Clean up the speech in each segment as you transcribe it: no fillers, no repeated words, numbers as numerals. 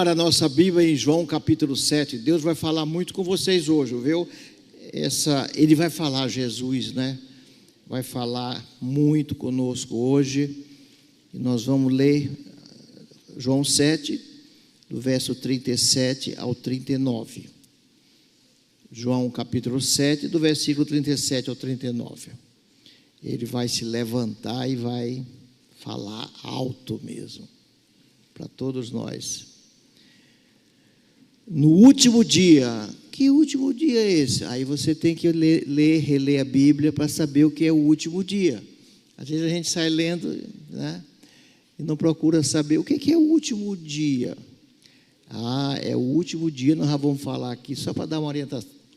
tomar a nossa Bíblia em João capítulo 7. Deus vai falar muito com vocês hoje, viu? Ele vai falar, Jesus, né? Vai falar muito conosco hoje. E nós vamos ler João 7, do verso 37 ao 39. João capítulo 7, do versículo 37 ao 39. Ele vai se levantar e vai falar alto mesmo, para todos nós. No último dia, que último dia é esse? Aí você tem que reler a Bíblia para saber o que é o último dia. Às vezes a gente sai lendo, né, e não procura saber o que é o último dia. É o último dia. Nós já vamos falar aqui, só para dar uma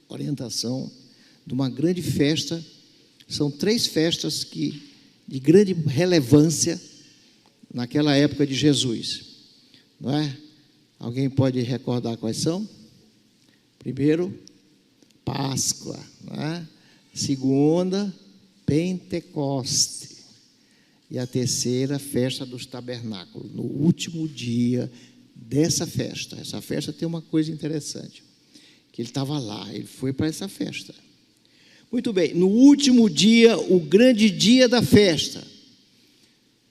orientação, de uma grande festa. São 3 festas de grande relevância naquela época de Jesus, não é? Alguém pode recordar quais são? Primeiro, Páscoa, não é? Segunda, Pentecoste, e a terceira, festa dos tabernáculos. No último dia dessa festa, essa festa tem uma coisa interessante, que ele estava lá, ele foi para essa festa. Muito bem, no último dia, o grande dia da festa,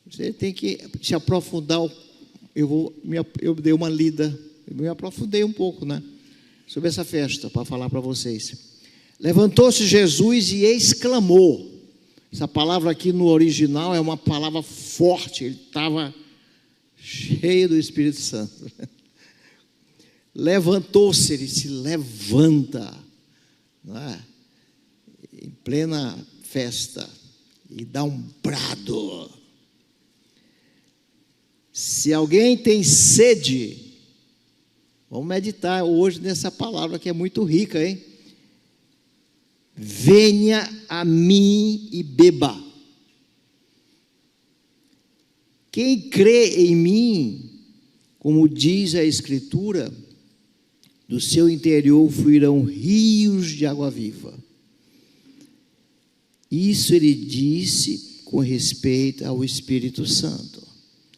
você tem que se aprofundar. Eu dei uma lida, eu me aprofundei um pouco, né, sobre essa festa, para falar para vocês. Levantou-se Jesus e exclamou. Essa palavra aqui no original é uma palavra forte, ele estava cheio do Espírito Santo. Levantou-se, ele se levanta, não é? Em plena festa, e dá um brado. Se alguém tem sede, vamos meditar hoje nessa palavra que é muito rica, hein? Venha a mim e beba. Quem crê em mim, como diz a Escritura, do seu interior fluirão rios de água viva. Isso ele disse com respeito ao Espírito Santo.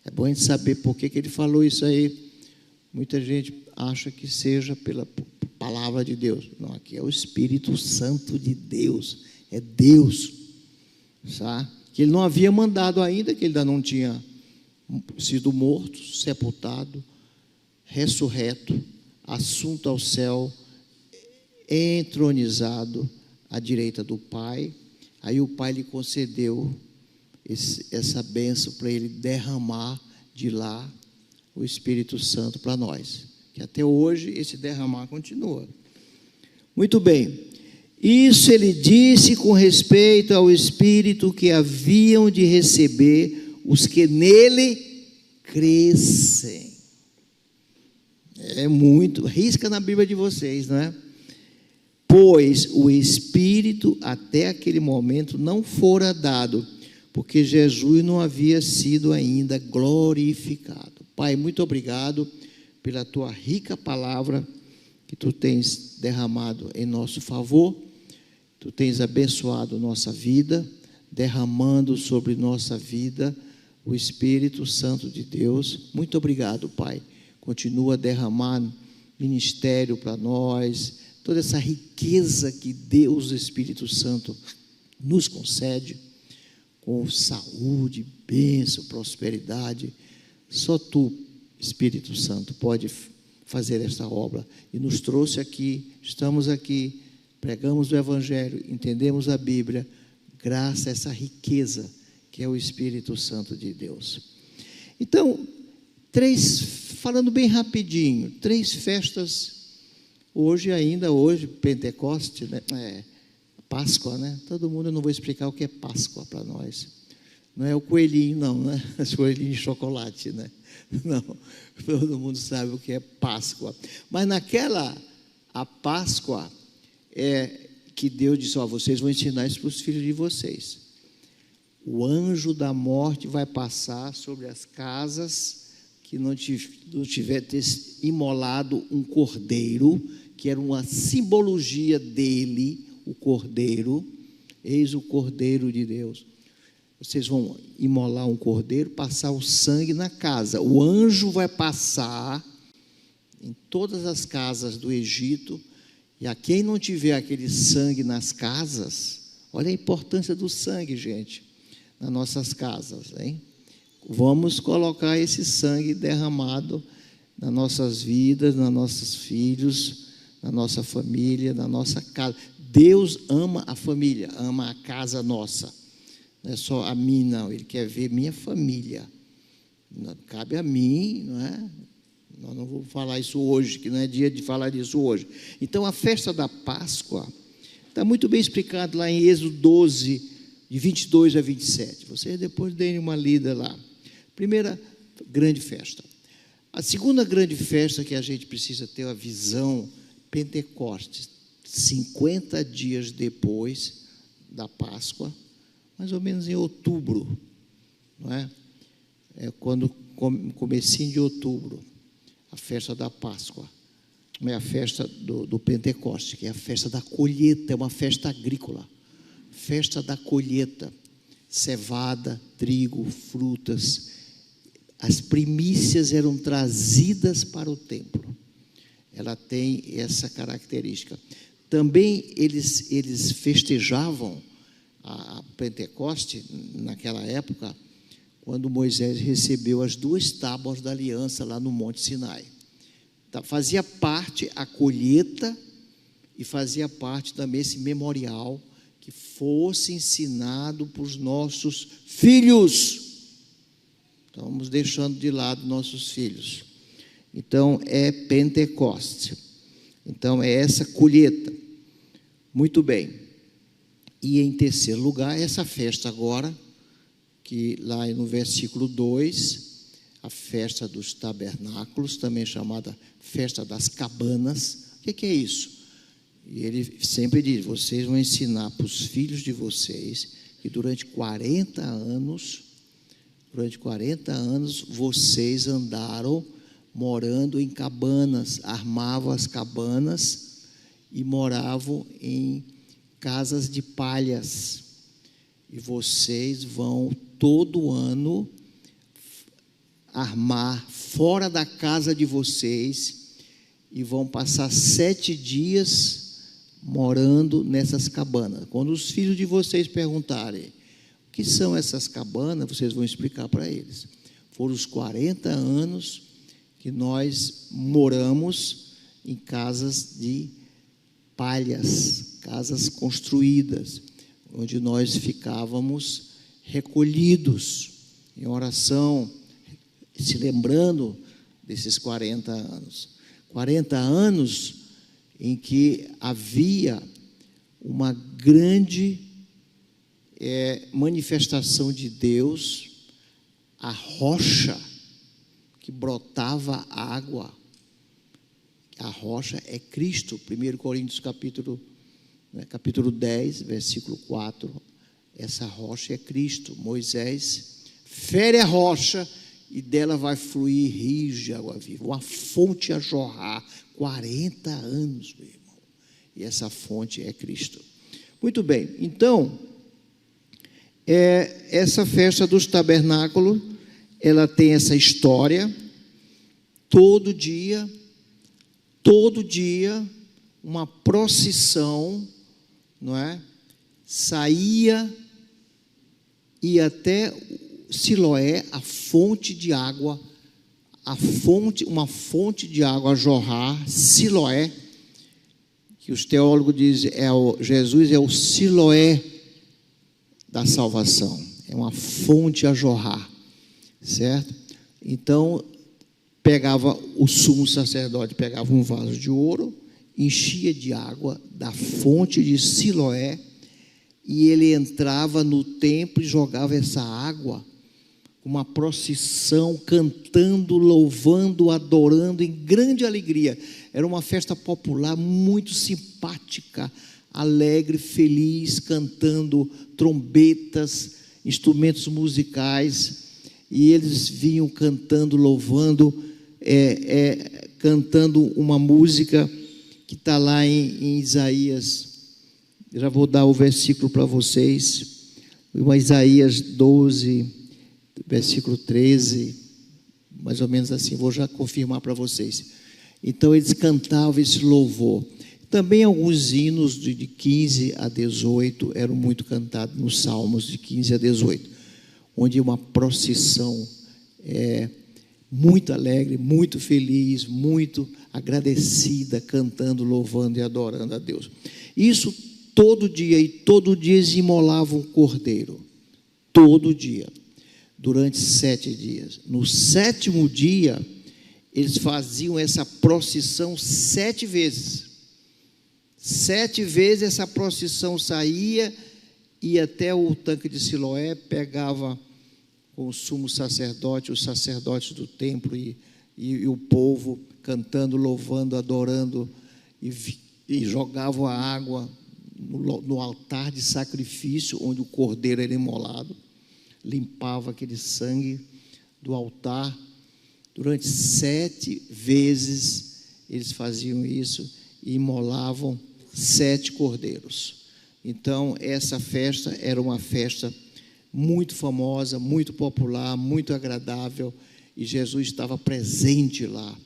É bom a gente saber por que ele falou isso aí. Muita gente acha que seja pela palavra de Deus. Não, aqui é o Espírito Santo de Deus. É Deus, sabe? Que ele não havia mandado ainda, que ele ainda não tinha sido morto, sepultado, ressurreto, assunto ao céu, entronizado à direita do Pai. Aí o Pai lhe concedeu essa bênção para ele derramar de lá o Espírito Santo para nós, que até hoje esse derramar continua. Muito bem, isso ele disse com respeito ao Espírito que haviam de receber os que nele crescem. É muito, risca na Bíblia de vocês, não é? Pois o Espírito até aquele momento não fora dado, porque Jesus não havia sido ainda glorificado. Pai, muito obrigado pela tua rica palavra que tu tens derramado em nosso favor. Tu tens abençoado nossa vida, derramando sobre nossa vida o Espírito Santo de Deus. Muito obrigado, Pai. Continua a derramar ministério para nós, toda essa riqueza que Deus, o Espírito Santo, nos concede, com saúde, bênção, prosperidade. Só tu, Espírito Santo, pode fazer esta obra. E nos trouxe aqui, estamos aqui, pregamos o Evangelho, entendemos a Bíblia, graças a essa riqueza que é o Espírito Santo de Deus. Então, falando bem rapidinho, 3 festas. Hoje, Pentecoste, né? Páscoa, né? Todo mundo, eu não vou explicar o que é Páscoa para nós. Não é o coelhinho, não, né? O coelhinho de chocolate, né? Não, todo mundo sabe o que é Páscoa. Mas a Páscoa é que Deus disse: vocês vão ensinar isso para os filhos de vocês. O anjo da morte vai passar sobre as casas que não tiver imolado um cordeiro, que era uma simbologia dele, o cordeiro. Eis o cordeiro de Deus. Vocês vão imolar um cordeiro, passar o sangue na casa. O anjo vai passar em todas as casas do Egito, e a quem não tiver aquele sangue nas casas, olha a importância do sangue, gente, nas nossas casas, hein? Vamos colocar esse sangue derramado nas nossas vidas, nos nossos filhos, na nossa família, na nossa casa. Deus ama a família, ama a casa nossa. Não é só a mim, não. Ele quer ver minha família. Não, cabe a mim, não é? Nós não vamos falar isso hoje, que não é dia de falar disso hoje. Então, a festa da Páscoa está muito bem explicado lá em Êxodo 12, de 22 a 27. Vocês depois deem uma lida lá. Primeira grande festa. A segunda grande festa que a gente precisa ter a visão, Pentecostes, 50 dias depois da Páscoa, mais ou menos em outubro, não é? É quando comecinho de outubro, a festa da Páscoa, é a festa do Pentecostes, que é a festa da colheita, é uma festa agrícola, festa da colheita, cevada, trigo, frutas, as primícias eram trazidas para o templo. Ela tem essa característica. Também eles festejavam a Pentecoste naquela época, quando Moisés recebeu as 2 tábuas da aliança lá no Monte Sinai. Fazia parte a colheita e fazia parte também esse memorial que fosse ensinado para os nossos filhos. Estamos deixando de lado nossos filhos. Então, é Pentecoste. Então, é essa colheita. Muito bem. E em terceiro lugar, essa festa agora, que lá no versículo 2, a festa dos tabernáculos, também chamada festa das cabanas. O que é isso? E ele sempre diz, vocês vão ensinar para os filhos de vocês que durante 40 anos vocês andaram morando em cabanas, armavam as cabanas e moravam em casas de palhas. E vocês vão todo ano armar fora da casa de vocês e vão passar 7 dias morando nessas cabanas. Quando os filhos de vocês perguntarem o que são essas cabanas, vocês vão explicar para eles. Foram os 40 anos que nós moramos em casas de palhas, casas construídas, onde nós ficávamos recolhidos em oração, se lembrando desses 40 anos. 40 anos em que havia uma grande manifestação de Deus, a rocha que brotava água. A rocha é Cristo. 1 Coríntios capítulo 10, versículo 4. Essa rocha é Cristo. Moisés fere a rocha e dela vai fluir rios de água viva, uma fonte a jorrar. 40 anos, meu irmão. E essa fonte é Cristo. Muito bem, então, essa festa dos tabernáculos, ela tem essa história. Todo dia, uma procissão, não é? Saía, ia até Siloé, a fonte de água, uma fonte de água a jorrar, Siloé, que os teólogos dizem, Jesus é o Siloé da salvação, é uma fonte a jorrar, certo? Então, pegava o sumo sacerdote, pegava um vaso de ouro, enchia de água da fonte de Siloé, e ele entrava no templo e jogava essa água, uma procissão, cantando, louvando, adorando, em grande alegria. Era uma festa popular muito simpática, alegre, feliz, cantando trombetas, instrumentos musicais, e eles vinham cantando, louvando, cantando uma música que está lá em Isaías. Eu já vou dar o versículo para vocês, Isaías 12, versículo 13, mais ou menos assim, vou já confirmar para vocês. Então eles cantavam esse louvor. Também alguns hinos de 15 a 18 eram muito cantados nos salmos de 15 a 18, onde uma procissão muito alegre, muito feliz, muito agradecida, cantando, louvando e adorando a Deus. Isso todo dia, e todo dia eles imolavam um cordeiro, todo dia, durante 7 dias. No 7º dia, eles faziam essa procissão 7 vezes. 7 vezes essa procissão saía, ia até o tanque de Siloé, pegava com o sumo sacerdote, os sacerdotes do templo e o povo cantando, louvando, adorando, e jogavam a água no altar de sacrifício, onde o cordeiro era imolado, limpava aquele sangue do altar. Durante 7 vezes eles faziam isso e imolavam 7 cordeiros. Então essa festa era uma festa muito famosa, muito popular, muito agradável, e Jesus estava presente lá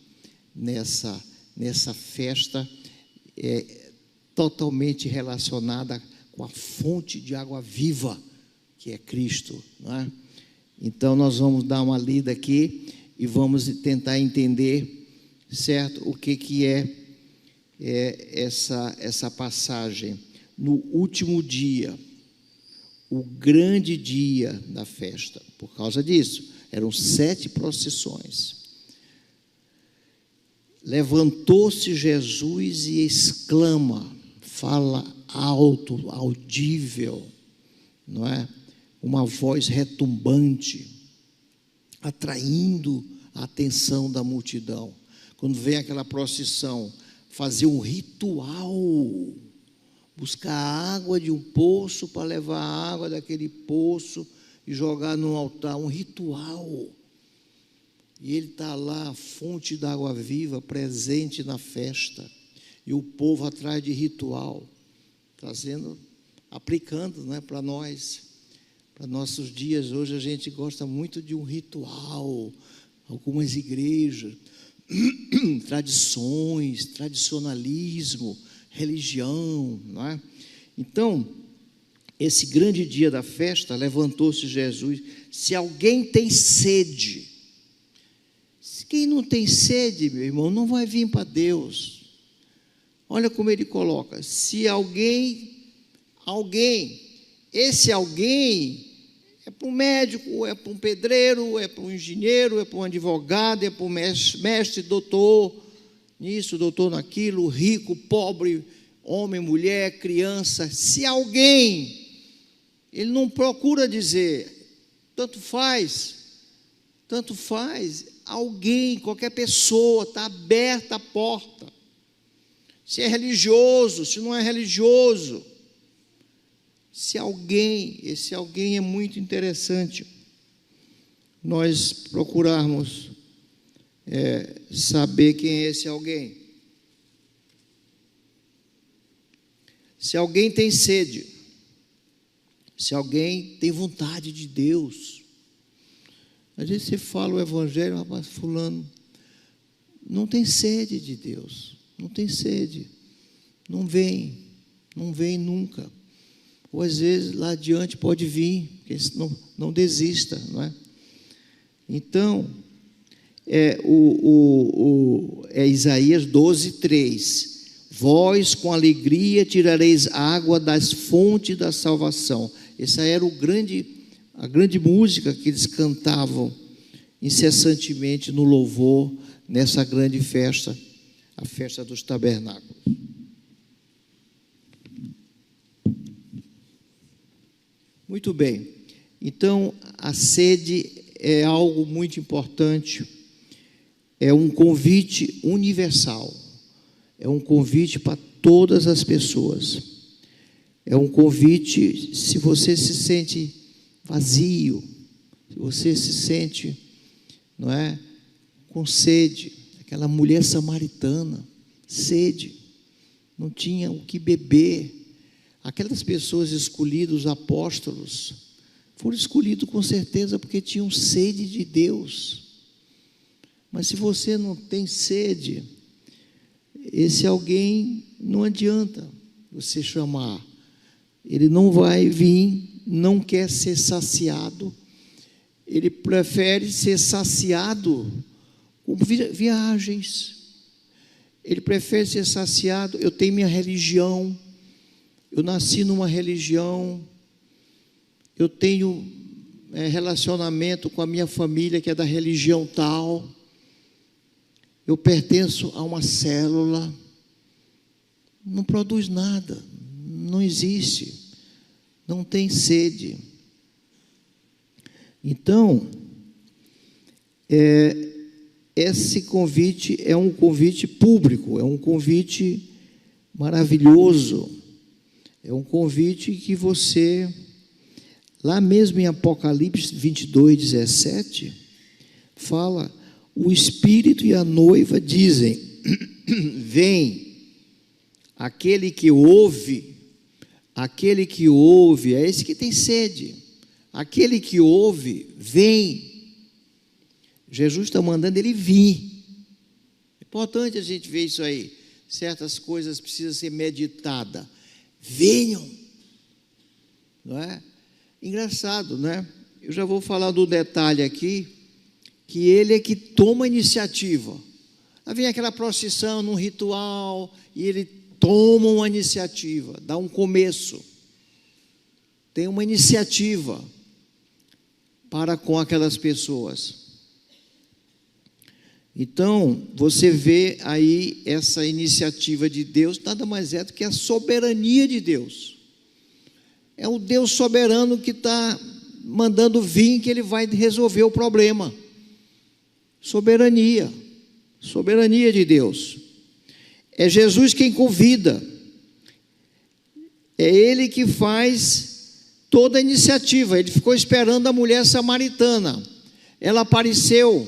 nessa festa, totalmente relacionada com a fonte de água viva, que é Cristo, não é? Então nós vamos dar uma lida aqui e vamos tentar entender, certo, o que é essa passagem. No último dia, o grande dia da festa, por causa disso, eram 7 procissões. Levantou-se Jesus e exclama, fala alto, audível, não é? Uma voz retumbante, atraindo a atenção da multidão. Quando vem aquela procissão, fazer um ritual, buscar água de um poço para levar a água daquele poço e jogar no altar, um ritual. E ele está lá, a fonte da água viva, presente na festa, e o povo atrás de ritual, trazendo, aplicando, né, para nós, para nossos dias. Hoje a gente gosta muito de um ritual, algumas igrejas, tradições, tradicionalismo, religião, não é? Então, esse grande dia da festa, levantou-se Jesus. Se alguém tem sede, quem não tem sede, meu irmão, não vai vir para Deus. Olha como ele coloca: se alguém, esse alguém é para um médico, é para um pedreiro, é para um engenheiro, é para um advogado, é para um mestre, doutor nisso, doutor naquilo, rico, pobre, homem, mulher, criança. Se alguém, ele não procura dizer, tanto faz, alguém, qualquer pessoa, está aberta a porta. Se é religioso, se não é religioso, se alguém, esse alguém é muito interessante, nós procurarmos saber quem é esse alguém. Se alguém tem sede, se alguém tem vontade de Deus. Às vezes você fala o evangelho, rapaz, fulano não tem sede de Deus, não tem sede, não vem nunca. Ou às vezes lá adiante pode vir, porque não desista, não é? Então, Isaías 12:3. Vós com alegria tirareis água das fontes da salvação. Essa era a grande música que eles cantavam incessantemente no louvor, nessa grande festa, a festa dos tabernáculos. Muito bem, então a sede é algo muito importante, é um convite universal, é um convite para todas as pessoas, é um convite. Se você se sente vazio, se você se sente, não é, com sede, aquela mulher samaritana, sede, não tinha o que beber. Aquelas pessoas escolhidas, os apóstolos, foram escolhidos com certeza porque tinham sede de Deus. Mas se você não tem sede, esse alguém não adianta você chamar. Ele não vai vir, não quer ser saciado. Ele prefere ser saciado com viagens. Ele prefere ser saciado. Eu tenho minha religião, eu nasci numa religião, eu tenho relacionamento com a minha família que é da religião tal, eu pertenço a uma célula. Não produz nada, não existe, não tem sede. Então, esse convite é um convite público, é um convite maravilhoso, é um convite que você, lá mesmo em Apocalipse 22:17, fala, o Espírito e a noiva dizem, vem. Aquele que ouve, é esse que tem sede. Aquele que ouve, vem. Jesus está mandando ele vir. É importante a gente ver isso aí. Certas coisas precisam ser meditadas. Venham. Não é? Engraçado, né? Eu já vou falar do detalhe aqui, que ele é que toma a iniciativa. Aí vem aquela procissão num ritual, e ele toma uma iniciativa, dá um começo, tem uma iniciativa para com aquelas pessoas. Então, você vê aí essa iniciativa de Deus, nada mais é do que a soberania de Deus. É o Deus soberano que está mandando vir, que ele vai resolver o problema. Soberania de Deus. É Jesus quem convida, é Ele que faz toda a iniciativa. Ele ficou esperando a mulher samaritana, ela apareceu,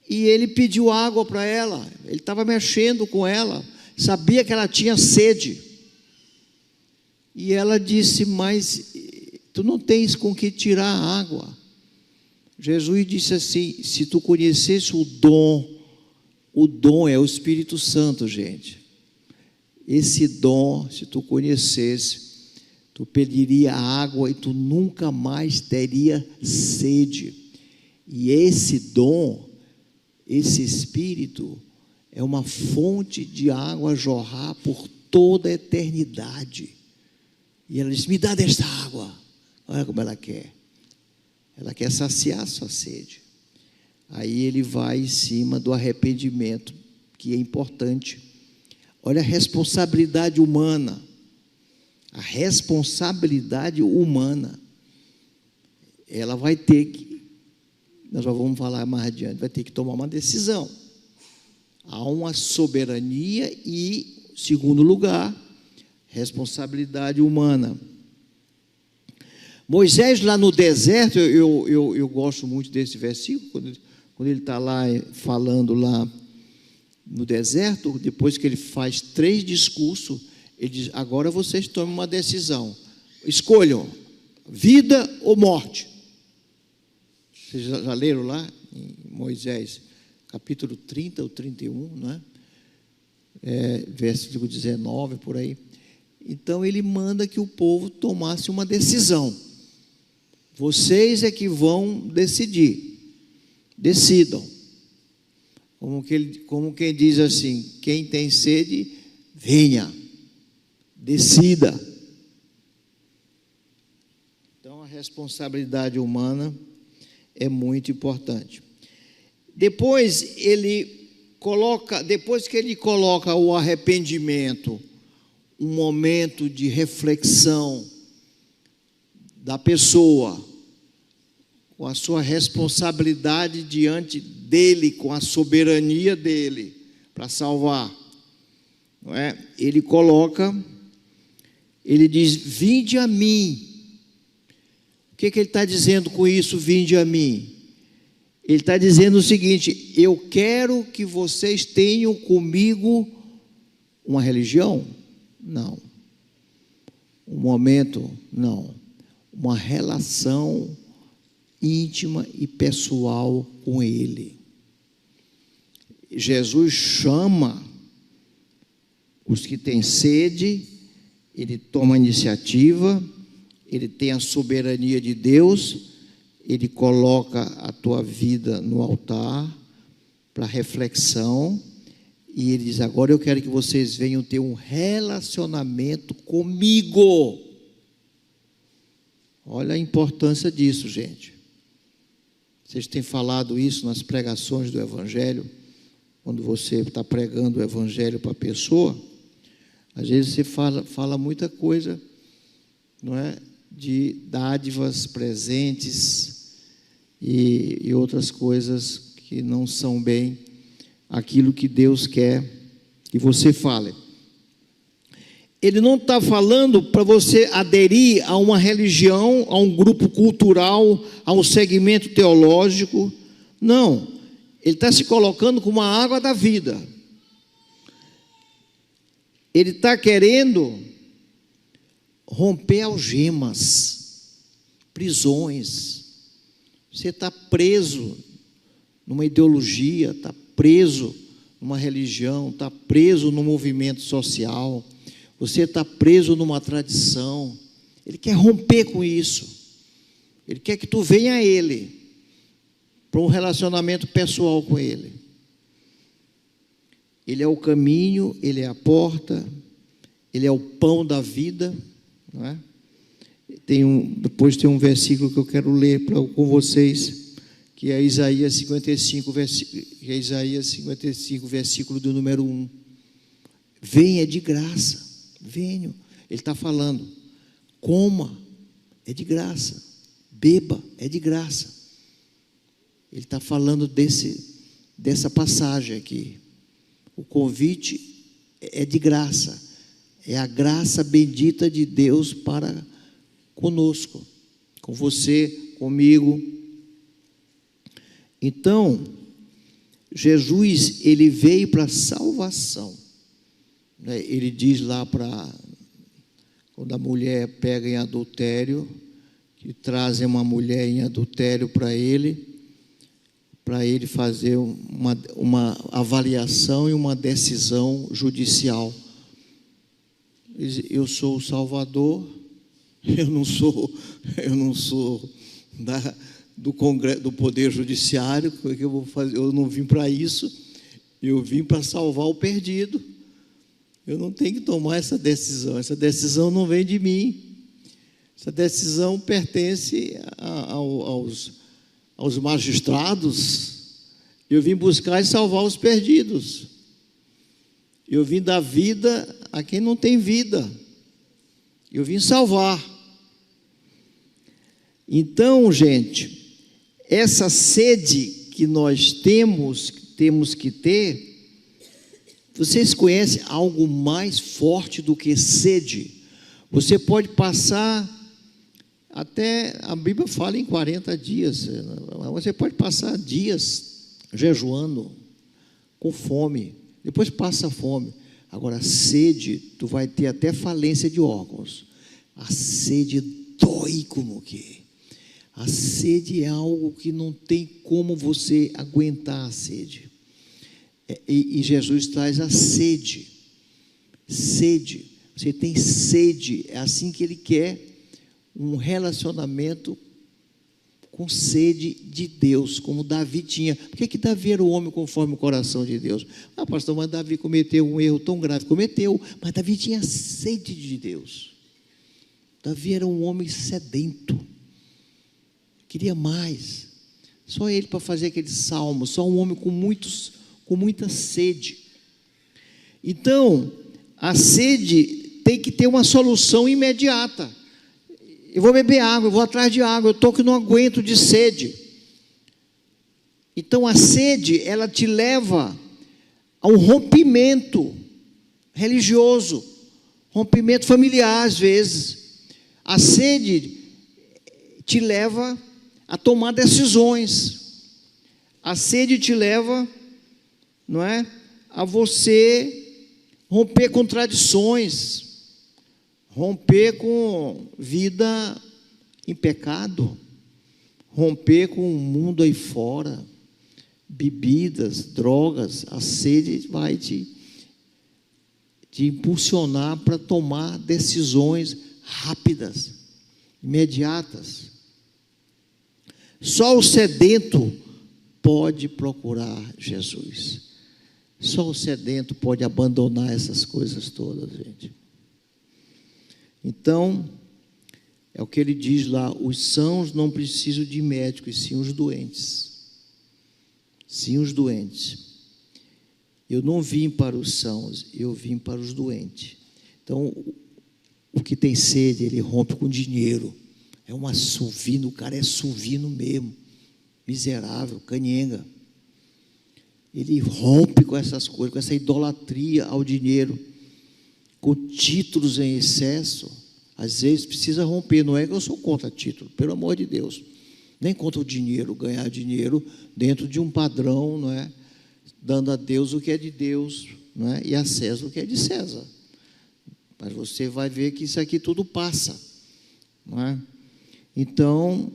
e ele pediu água para ela, ele estava mexendo com ela, sabia que ela tinha sede, e ela disse, mas tu não tens com que tirar a água. Jesus disse assim, se tu conhecesse o dom é o Espírito Santo, gente. Esse dom, se tu conhecesse, tu pediria água e tu nunca mais teria sede. E esse dom, esse Espírito, é uma fonte de água a jorrar por toda a eternidade. E ela diz, me dá desta água. Olha como ela quer. Ela quer saciar a sua sede. Aí ele vai em cima do arrependimento, que é importante. Olha a responsabilidade humana. A responsabilidade humana. Ela vai ter que, nós já vamos falar mais adiante, vai ter que tomar uma decisão. Há uma soberania e, segundo lugar, responsabilidade humana. Moisés lá no deserto, eu gosto muito desse versículo, quando ele está lá falando lá no deserto, depois que ele faz 3 discursos, ele diz, agora vocês tomem uma decisão, escolham, vida ou morte. Vocês já leram lá em Moisés, capítulo 30 ou 31, não é? Versículo 19, por aí. Então ele manda que o povo tomasse uma decisão. Vocês é que vão decidir. Decidam. Como quem diz assim, quem tem sede, venha. Decida. Então a responsabilidade humana é muito importante. Depois que ele coloca o arrependimento, um momento de reflexão da pessoa, com a sua responsabilidade diante dele, com a soberania dele, para salvar, não é? Ele diz, vinde a mim. O que ele está dizendo com isso, vinde a mim? Ele está dizendo o seguinte, eu quero que vocês tenham comigo uma religião? Não. Um momento? Não. Uma relação íntima e pessoal com Ele. Jesus chama Os que têm sede, ele toma a iniciativa, ele tem a soberania de Deus, ele coloca a tua vida no altar para reflexão, e ele diz: agora eu quero que vocês venham ter um relacionamento comigo. Olha a importância disso, gente. Vocês têm falado isso nas pregações do Evangelho, quando você está pregando o Evangelho para a pessoa, às vezes você fala muita coisa, não é? De dádivas, presentes e outras coisas que não são bem aquilo que Deus quer que você fale. Ele não está falando para você aderir a uma religião, a um grupo cultural, a um segmento teológico. Não, ele está se colocando como a água da vida. Ele está querendo romper algemas, prisões. Você está preso numa ideologia, está preso numa religião, está preso num movimento social, você está preso numa tradição. Ele quer romper com isso. Ele quer que tu venha a Ele, para um relacionamento pessoal com Ele. Ele é o caminho, Ele é a porta, Ele é o pão da vida, não é? Depois tem um versículo que eu quero ler com vocês, que é Isaías 55, versículo do número 1. Venha de graça, venho. Ele está falando, coma, é de graça, beba, é de graça. Ele está falando dessa passagem aqui. O convite é de graça, é a graça bendita de Deus para conosco, com você, comigo. Então, Jesus, ele veio para salvação, né? Ele diz lá quando a mulher pega em adultério, que trazem uma mulher em adultério para ele fazer uma avaliação e uma decisão judicial. Eu sou o Salvador, eu não sou do Poder Judiciário, o que eu vou fazer? Eu não vim para isso, eu vim para salvar o perdido. Eu não tenho que tomar essa decisão não vem de mim, essa decisão pertence aos magistrados. Eu vim buscar e salvar os perdidos, eu vim dar vida a quem não tem vida, eu vim salvar. Então, gente, essa sede que nós temos que ter, vocês conhecem algo mais forte do que sede? Você pode passar, até a Bíblia fala em 40 dias, você pode passar dias jejuando, com fome, depois passa fome. Agora, sede, tu vai ter até falência de órgãos. A sede dói como que? A sede é algo que não tem como você aguentar a sede. E Jesus traz a sede. Sede. Você tem sede. É assim que Ele quer um relacionamento com sede de Deus, como Davi tinha. Por que Davi era o homem conforme o coração de Deus? Ah, pastor, mas Davi cometeu um erro tão grave. Cometeu, mas Davi tinha sede de Deus. Davi era um homem sedento. Queria mais. Só ele para fazer aquele salmo. Só um homem com muita sede. Então, a sede tem que ter uma solução imediata. Eu vou beber água, eu vou atrás de água, eu estou que não aguento de sede. Então a sede, ela te leva a um rompimento religioso, rompimento familiar às vezes. A sede te leva a tomar decisões. A sede te leva, não é, a você romper com tradições, romper com vida em pecado, romper com o mundo aí fora, bebidas, drogas. A sede vai te te impulsionar para tomar decisões rápidas, imediatas. Só o sedento pode procurar Jesus. Só o sedento pode abandonar essas coisas todas, gente. Então, é o que ele diz lá: os sãos não precisam de médicos, sim os doentes. Sim os doentes. Eu não vim para os sãos, eu vim para os doentes. Então, o que tem sede, ele rompe com dinheiro. É um assovino, o cara é suvino mesmo. Miserável, canhenga. Ele rompe com essas coisas, com essa idolatria ao dinheiro, com títulos em excesso. Às vezes precisa romper, não é que eu sou contra título, pelo amor de Deus. Nem contra o dinheiro, ganhar dinheiro dentro de um padrão, não é? Dando a Deus o que é de Deus, não é? E a César o que é de César. Mas você vai ver que isso aqui tudo passa, não é? Então,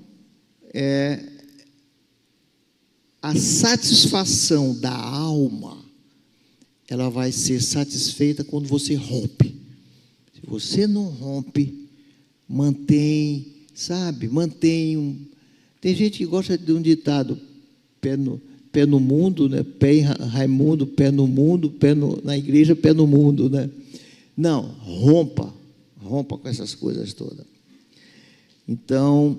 a satisfação da alma, ela vai ser satisfeita quando você rompe. Se você não rompe, mantém, sabe? Tem gente que gosta de um ditado: pé no mundo, né? Pé em Raimundo, pé no mundo, na igreja, pé no mundo, né? Não, rompa com essas coisas todas. Então,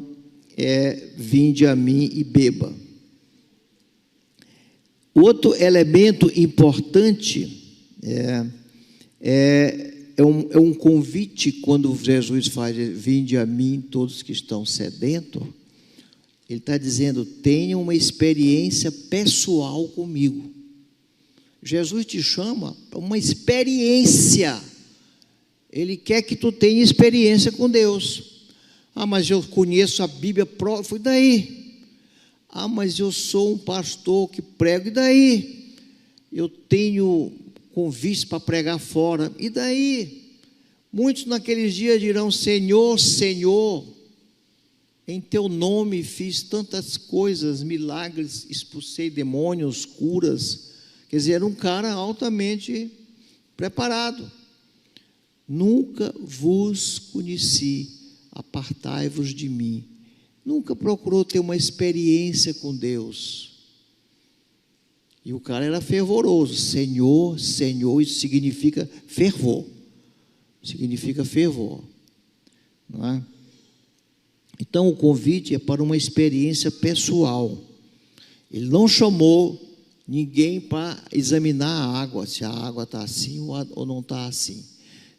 vinde a mim e beba. Outro elemento importante é um convite. Quando Jesus faz: vinde a mim todos que estão sedentos, ele está dizendo: tenha uma experiência pessoal comigo. Jesus te chama para uma experiência. Ele quer que tu tenha experiência com Deus. Ah, mas eu conheço a Bíblia, foi daí. Ah, mas eu sou um pastor que prego, e daí? Eu tenho convite para pregar fora, e daí? Muitos naqueles dias dirão: Senhor, Senhor, em teu nome fiz tantas coisas, milagres, expulsei demônios, curas. Quer dizer, era um cara altamente preparado. Nunca vos conheci, apartai-vos de mim. Nunca procurou ter uma experiência com Deus. E o cara era fervoroso. Senhor, Senhor, isso significa fervor. Significa fervor, não é? Então, o convite é para uma experiência pessoal. Ele não chamou ninguém para examinar a água, se a água está assim ou não está assim,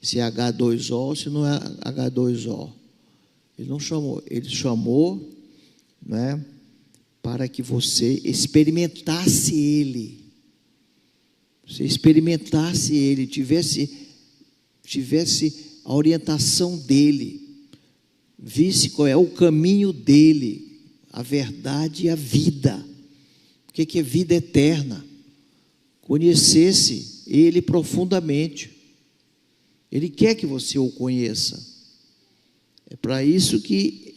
se é H2O ou se não é H2O. Ele não chamou, ele chamou, né, para que você experimentasse Ele. Você experimentasse Ele, tivesse a orientação dEle, visse qual é o caminho dEle, a verdade e a vida. O que é vida eterna? Conhecesse Ele profundamente. Ele quer que você o conheça. É para isso que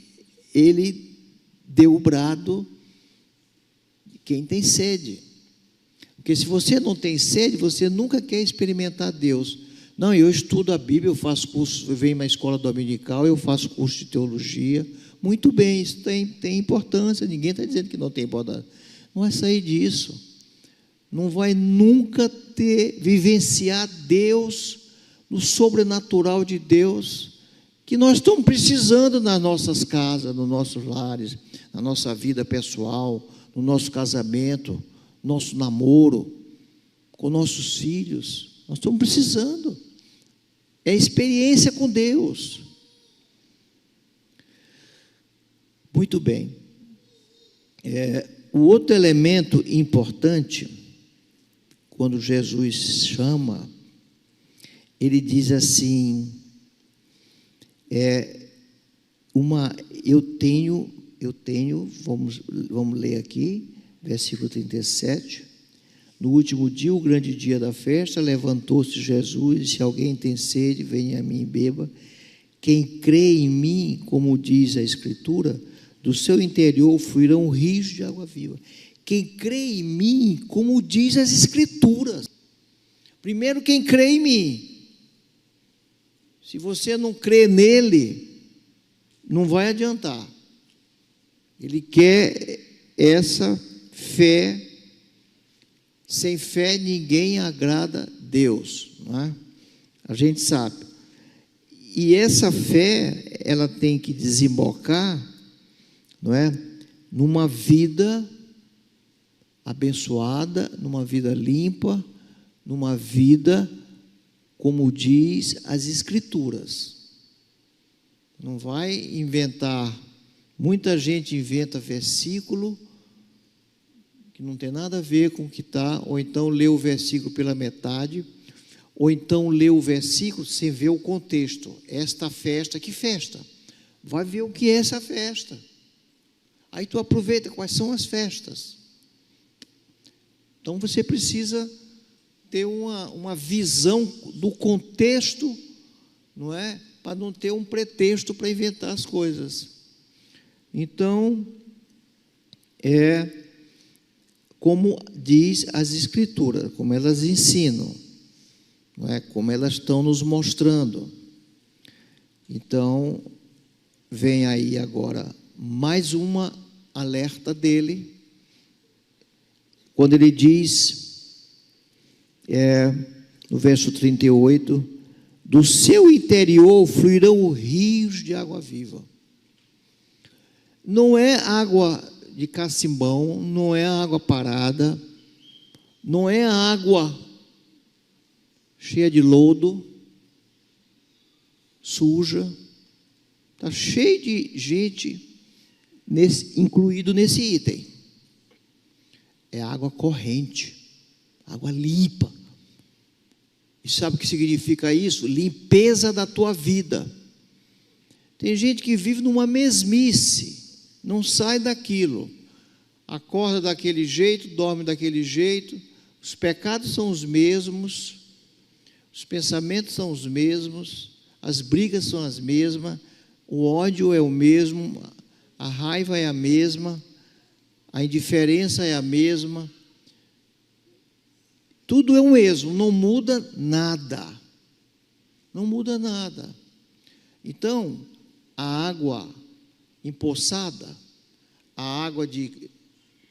Ele deu o brado de quem tem sede. Porque se você não tem sede, você nunca quer experimentar Deus. Não, eu estudo a Bíblia, eu faço curso, eu venho na escola dominical, eu faço curso de teologia. Muito bem, isso tem importância, ninguém está dizendo que não tem importância. Não vai sair disso. Não vai nunca vivenciar Deus, no sobrenatural de Deus, que nós estamos precisando nas nossas casas, nos nossos lares, na nossa vida pessoal, no nosso casamento, nosso namoro, com nossos filhos. Nós estamos precisando. É experiência com Deus. Muito bem. O outro elemento importante, quando Jesus chama, ele diz assim: eu tenho, vamos ler aqui, versículo 37. No último dia, o grande dia da festa, levantou-se Jesus e disse: se alguém tem sede, venha a mim e beba. Quem crê em mim, como diz a Escritura, do seu interior fluirão rios de água viva. Quem crê em mim, como diz as Escrituras. Primeiro, quem crê em mim. Se você não crê nele, não vai adiantar. Ele quer essa fé. Sem fé ninguém agrada Deus, não é? A gente sabe. E essa fé, ela tem que desembocar, não é? Numa vida abençoada, numa vida limpa, numa vida, como diz as Escrituras. Não vai inventar. Muita gente inventa versículo que não tem nada a ver com o que está, ou então lê o versículo pela metade, ou então lê o versículo sem ver o contexto. Esta festa, que festa? Vai ver o que é essa festa. Aí tu aproveita quais são as festas. Então você precisa ter uma visão do contexto, não é? Para não ter um pretexto para inventar as coisas. Então, como diz as Escrituras, como elas ensinam, não é? Como elas estão nos mostrando. Então, vem aí agora mais uma alerta dele, quando ele diz, no verso 38, do seu interior fluirão rios de água viva. Não é água de cacimbão, não é água parada, não é água cheia de lodo, suja. Está cheio de gente incluído nesse item. É água corrente, água limpa. E sabe o que significa isso? Limpeza da tua vida. Tem gente que vive numa mesmice, não sai daquilo, acorda daquele jeito, dorme daquele jeito, os pecados são os mesmos, os pensamentos são os mesmos, as brigas são as mesmas, o ódio é o mesmo, a raiva é a mesma, a indiferença é a mesma, tudo é o mesmo, não muda nada, não muda nada. Então, a água empoçada, a água de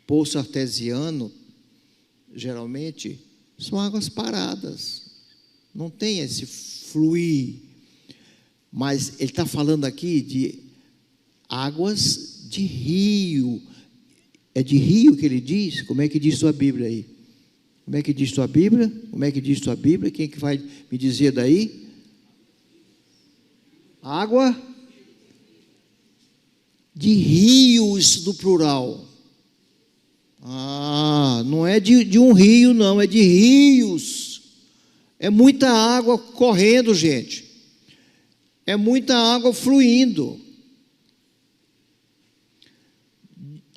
poço artesiano, geralmente, são águas paradas, não tem esse fluir, mas ele está falando aqui de águas de rio. É de rio que ele diz? Como é que diz sua Bíblia aí? Como é que diz sua Bíblia? Como é que diz sua Bíblia? Quem é que vai me dizer daí? Água de rios, no plural. Não é de um rio, não, é de rios. É muita água correndo, gente. É muita água fluindo.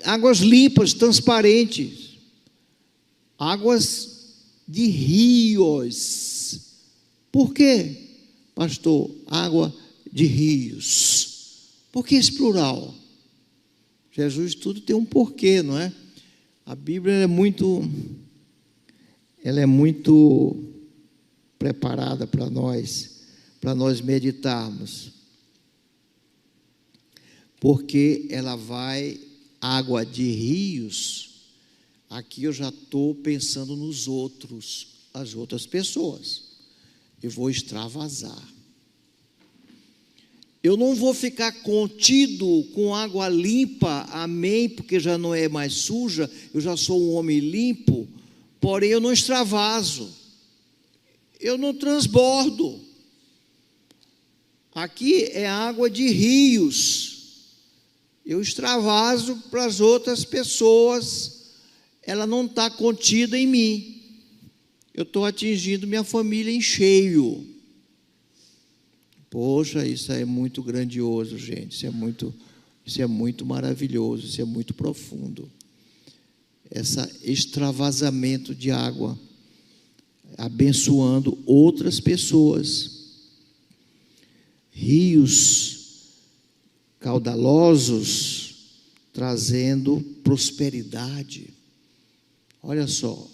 Águas limpas, transparentes. Águas de rios. Por quê, pastor? Água de rios. Por que esse plural? Jesus, tudo tem um porquê, não é? A Bíblia é muito preparada para nós meditarmos. Porque ela vai, água de rios, aqui eu já estou pensando nos outros, as outras pessoas. Eu vou extravasar. Eu não vou ficar contido com água limpa, amém, porque já não é mais suja, eu já sou um homem limpo, porém eu não extravaso, eu não transbordo. Aqui é água de rios, eu extravaso para as outras pessoas, ela não está contida em mim, eu estou atingindo minha família em cheio. Poxa, isso é muito grandioso, gente, isso é muito maravilhoso, isso é muito profundo. Esse extravasamento de água, abençoando outras pessoas. Rios caudalosos, trazendo prosperidade. Olha só,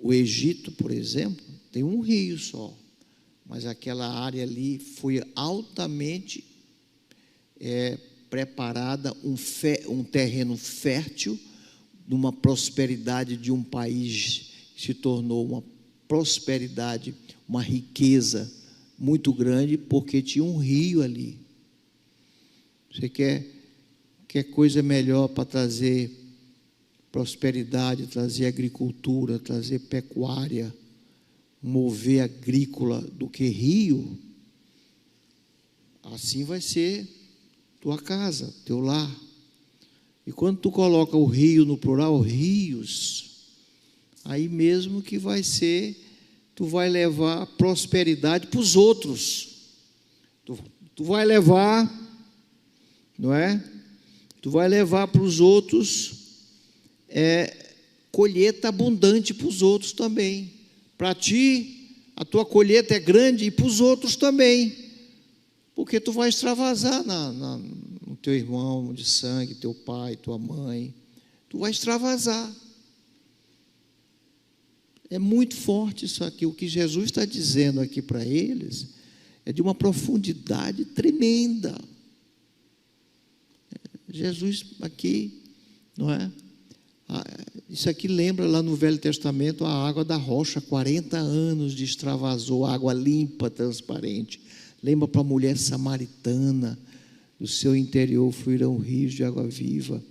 o Egito, por exemplo, tem um rio só, mas aquela área ali foi altamente preparada, um terreno fértil, numa prosperidade de um país que se tornou uma prosperidade, uma riqueza muito grande, porque tinha um rio ali. Você quer coisa melhor para trazer prosperidade, trazer agricultura, trazer pecuária, mover agrícola do que rio? Assim vai ser tua casa, teu lar. E quando tu coloca o rio no plural, rios, aí mesmo que vai ser, tu vai levar prosperidade para os outros. Tu vai levar, não é? Tu vai levar para os outros colheita abundante para os outros também. Para ti, a tua colheita é grande, e para os outros também, porque tu vai extravasar no teu irmão de sangue, teu pai, tua mãe, tu vai extravasar. É muito forte isso aqui. O que Jesus está dizendo aqui para eles é de uma profundidade tremenda. Jesus aqui, não é? Isso aqui lembra lá no Velho Testamento a água da rocha, 40 anos de extravasou, água limpa, transparente. Lembra para a mulher samaritana, do seu interior fluirão rios de água viva.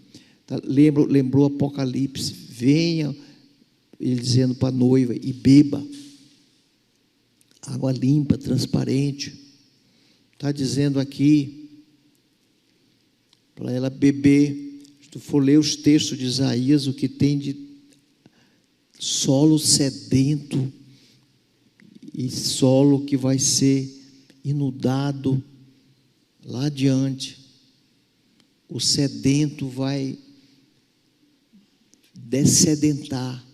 Lembrou Apocalipse, venha, ele dizendo para a noiva, e beba, água limpa, transparente. Está dizendo aqui, para ela beber. Se tu for ler os textos de Isaías, o que tem de solo sedento, e solo que vai ser inundado lá adiante, o sedento vai dessedentar,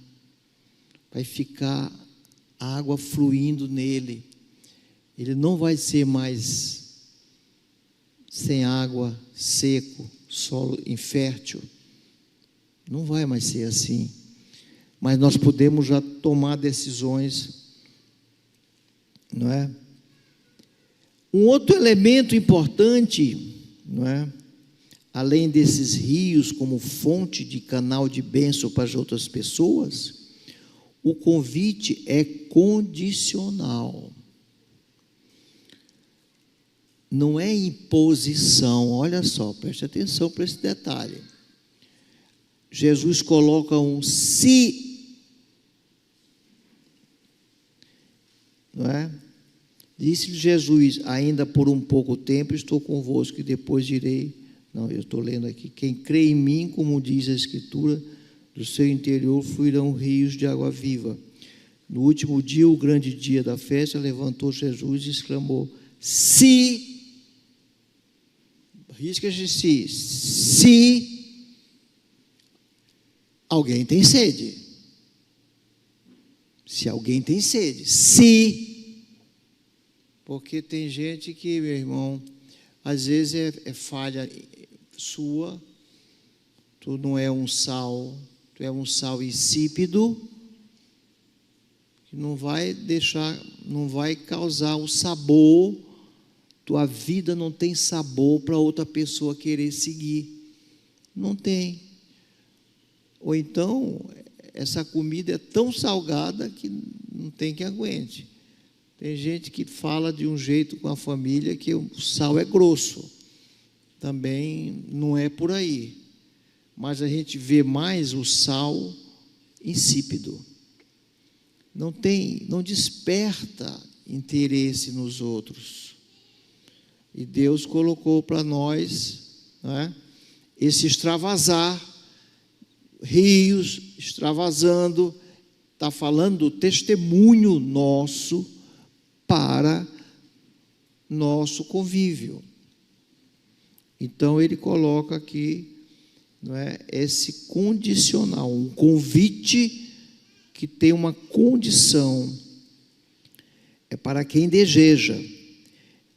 vai ficar água fluindo nele, ele não vai ser mais sem água, seco, solo infértil, não vai mais ser assim, mas nós podemos já tomar decisões, não é? Um outro elemento importante, não é? Além desses rios como fonte de canal de bênção para as outras pessoas, o convite é condicional. Não é imposição. Olha só, preste atenção para esse detalhe. Jesus coloca um se, não é? Disse-lhe Jesus, ainda por um pouco tempo estou convosco e depois direi. Não, eu estou lendo aqui. Quem crê em mim, como diz a Escritura, do seu interior fluirão rios de água viva. No último dia, o grande dia da festa, levantou Jesus e exclamou, se, riscas de se alguém tem sede. Se alguém tem sede, se, porque tem gente que, meu irmão, às vezes é falha sua, tu não é um sal, tu é um sal insípido, que não vai deixar, não vai causar o sabor, tua vida não tem sabor para outra pessoa querer seguir, não tem. Ou então, essa comida é tão salgada que não tem que aguente. Tem gente que fala de um jeito com a família que o sal é grosso. Também não é por aí. Mas a gente vê mais o sal insípido. Não desperta interesse nos outros. E Deus colocou para nós, né, esse extravasar, rios extravasando, está falando do testemunho nosso para nosso convívio. Então ele coloca aqui, não é, esse condicional, um convite que tem uma condição, é para quem deseja,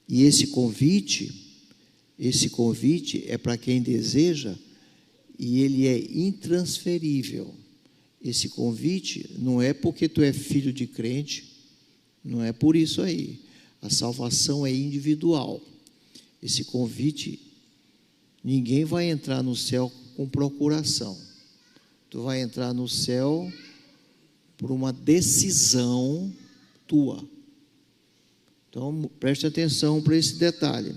e esse convite é para quem deseja, e ele é intransferível. Esse convite não é porque tu é filho de crente, não é por isso aí, A salvação é individual. Esse convite, ninguém vai entrar no céu com procuração. Tu vai entrar no céu por uma decisão tua. Então, preste atenção para esse detalhe.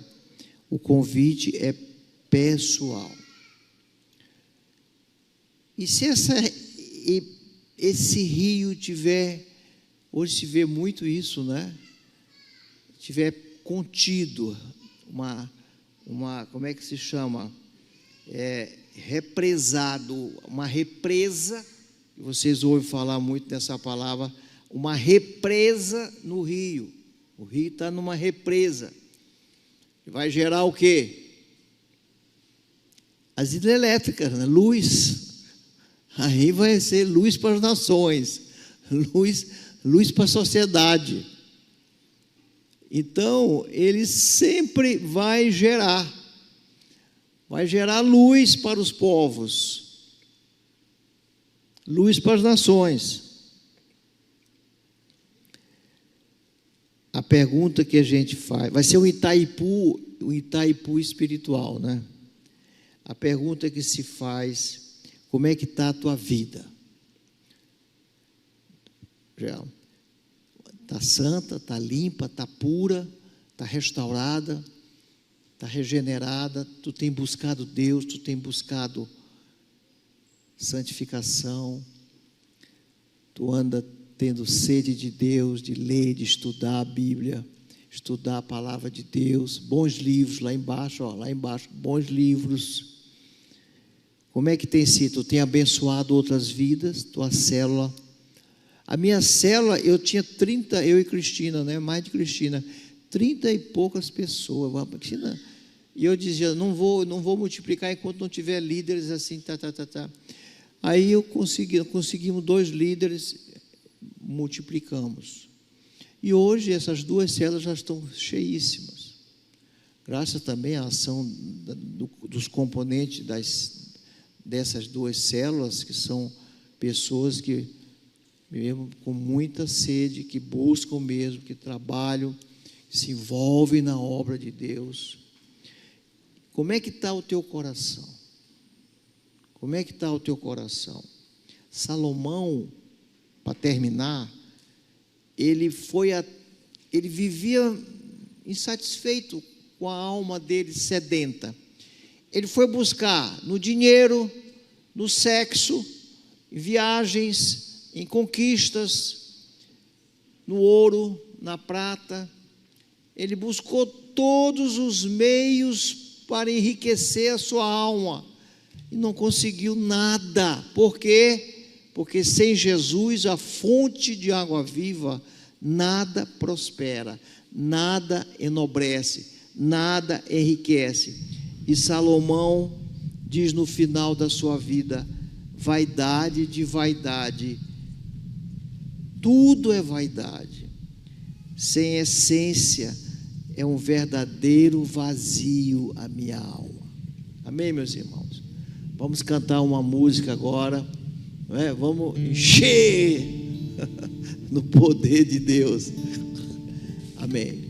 O convite é pessoal. E se esse rio tiver, hoje se vê muito isso, né? Tiver contido, como é que se chama? Represado, uma represa, vocês ouvem falar muito dessa palavra, uma represa no rio. O rio está numa represa. Vai gerar o quê? As hidrelétricas, né? Luz. Aí vai ser luz para as nações, luz para a sociedade. Então, ele sempre vai gerar luz para os povos, luz para as nações. A pergunta que a gente faz, vai ser o Itaipu espiritual, né? A pergunta que se faz, como é que está a tua vida? Está santa, está limpa, está pura, está restaurada, está regenerada, tu tem buscado Deus, tu tem buscado santificação, tu anda tendo sede de Deus, de ler, de estudar a Bíblia, estudar a palavra de Deus, bons livros, lá embaixo, bons livros. Como é que tem sido? Tu tem abençoado outras vidas, tua célula. A minha célula, eu tinha 30, eu e Cristina, né? Mais de Cristina, 30 e poucas pessoas. E eu dizia, não vou multiplicar enquanto não tiver líderes assim, Aí conseguimos 2 líderes, multiplicamos. E hoje essas 2 células já estão cheíssimas. Graças também à ação dos componentes dessas 2 células, que são pessoas que, mesmo com muita sede, que buscam mesmo, que trabalham, que se envolvem na obra de Deus. Como é que está o teu coração? Como é que está o teu coração? Salomão, para terminar, ele vivia insatisfeito com a alma dele sedenta. Ele foi buscar no dinheiro, no sexo, em viagens, em conquistas, no ouro, na prata. Ele buscou todos os meios para enriquecer a sua alma e não conseguiu nada. Por quê? Porque sem Jesus, a fonte de água viva, nada prospera, nada enobrece, nada enriquece. E Salomão diz no final da sua vida, vaidade de vaidade, tudo é vaidade, sem essência é um verdadeiro vazio a minha alma. Amém, meus irmãos? Vamos cantar uma música agora, não é? Vamos encher no poder de Deus. Amém.